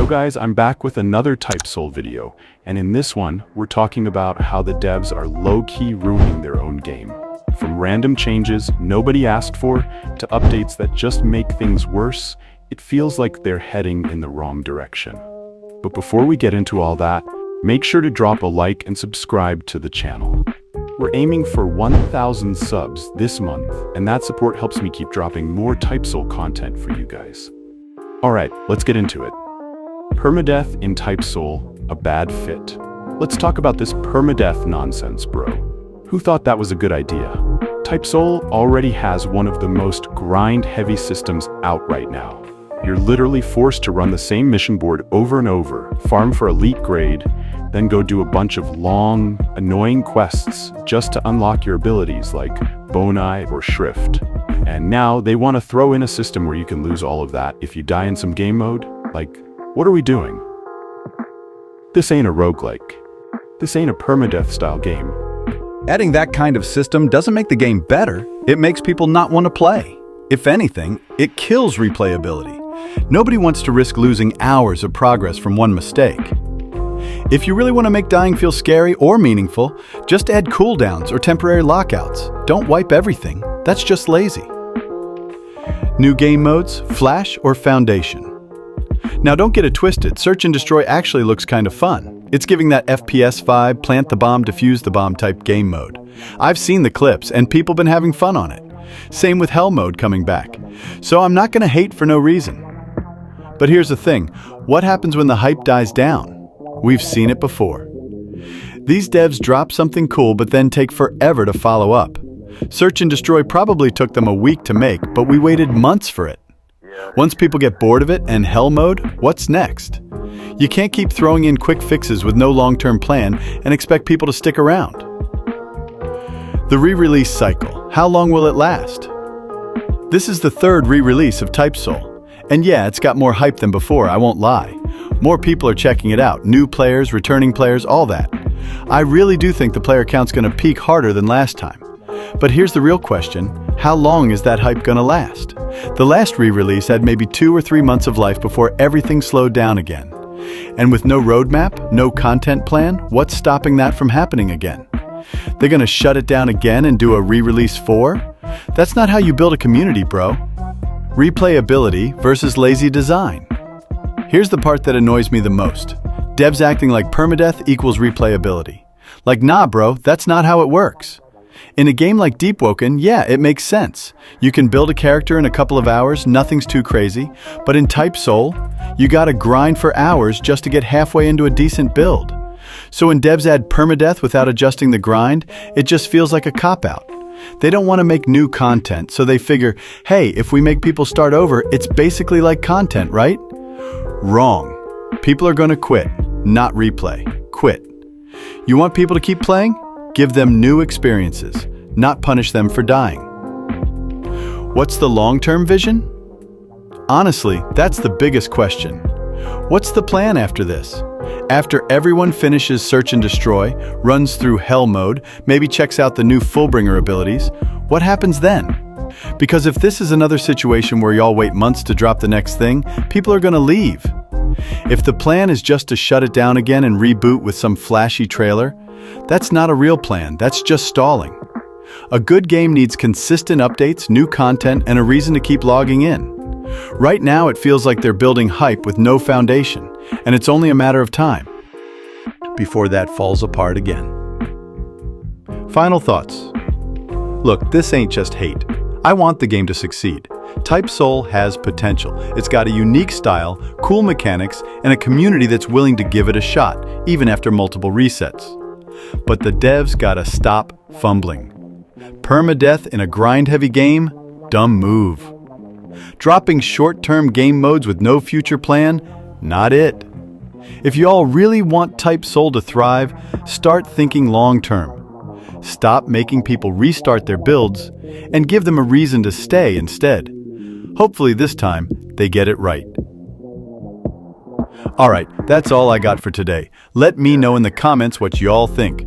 Yo guys, I'm back with another TypeSoul video, and in this one, we're talking about how the devs are low-key ruining their own game. From random changes nobody asked for, to updates that just make things worse, it feels like they're heading in the wrong direction. But before we get into all that, make sure to drop a like and subscribe to the channel. We're aiming for 1,000 subs this month, and that support helps me keep dropping more TypeSoul content for you guys. Alright, let's get into it. Permadeath in TypeSoul, a bad fit. Let's talk about this permadeath nonsense, bro. Who thought that was a good idea? TypeSoul already has one of the most grind-heavy systems out right now. You're literally forced to run the same mission board over and over, farm for elite grade, then go do a bunch of long, annoying quests just to unlock your abilities like Boni or Shrift. And now they want to throw in a system where you can lose all of that if you die in some game mode? Like, what are we doing? This ain't a roguelike. This ain't a permadeath-style game. Adding that kind of system doesn't make the game better, it makes people not want to play. If anything, it kills replayability. Nobody wants to risk losing hours of progress from one mistake. If you really want to make dying feel scary or meaningful, just add cooldowns or temporary lockouts. Don't wipe everything, that's just lazy. New game modes, Flash or Foundation. Now don't get it twisted, Search and Destroy actually looks kind of fun. It's giving that FPS vibe, plant the bomb, defuse the bomb type game mode. I've seen the clips and people been having fun on it. Same with Hell mode coming back. So I'm not gonna hate for no reason. But here's the thing, what happens when the hype dies down? We've seen it before. These devs drop something cool but then take forever to follow up. Search and Destroy probably took them a week to make, but we waited months for it. Once people get bored of it and Hell mode, what's next? You can't keep throwing in quick fixes with no long-term plan and expect people to stick around. The Rerelease Cycle. How long will it last? This is the third re-release of TypeSoul. And yeah, it's got more hype than before, I won't lie. More people are checking it out, new players, returning players, all that. I really do think the player count's gonna peak harder than last time. But here's the real question, how long is that hype gonna last? The last re-release had maybe 2 or 3 months of life before everything slowed down again. And with no roadmap, no content plan, what's stopping that from happening again? They're gonna shut it down again and do a re-release 4? That's not how you build a community, bro. Replayability versus lazy design. Here's the part that annoys me the most. Devs acting like permadeath equals replayability. Like, nah bro, that's not how it works. In a game like Deepwoken, yeah, it makes sense. You can build a character in a couple of hours, nothing's too crazy. But in TypeSoul, you gotta grind for hours just to get halfway into a decent build. So when devs add permadeath without adjusting the grind, it just feels like a cop-out. They don't want to make new content, so they figure, hey, if we make people start over, it's basically like content, right? Wrong. People are gonna quit, not replay. Quit. You want people to keep playing? Give them new experiences, not punish them for dying. What's the long-term vision? Honestly, that's the biggest question. What's the plan after this? After everyone finishes Search and Destroy, runs through Hell mode, maybe checks out the new Fullbringer abilities, what happens then? Because if this is another situation where y'all wait months to drop the next thing, people are gonna leave. If the plan is just to shut it down again and reboot with some flashy trailer, that's not a real plan, that's just stalling. A good game needs consistent updates, new content, and a reason to keep logging in. Right now it feels like they're building hype with no foundation, and it's only a matter of time before that falls apart again. Final thoughts. Look, this ain't just hate. I want the game to succeed. TypeSoul has potential. It's got a unique style, cool mechanics, and a community that's willing to give it a shot, even after multiple resets. But the devs gotta stop fumbling. Permadeath in a grind-heavy game? Dumb move. Dropping short-term game modes with no future plan? Not it. If you all really want TypeSoul to thrive, start thinking long-term. Stop making people restart their builds and give them a reason to stay instead. Hopefully this time, they get it right. Alright, that's all I got for today. Let me know in the comments what y'all think.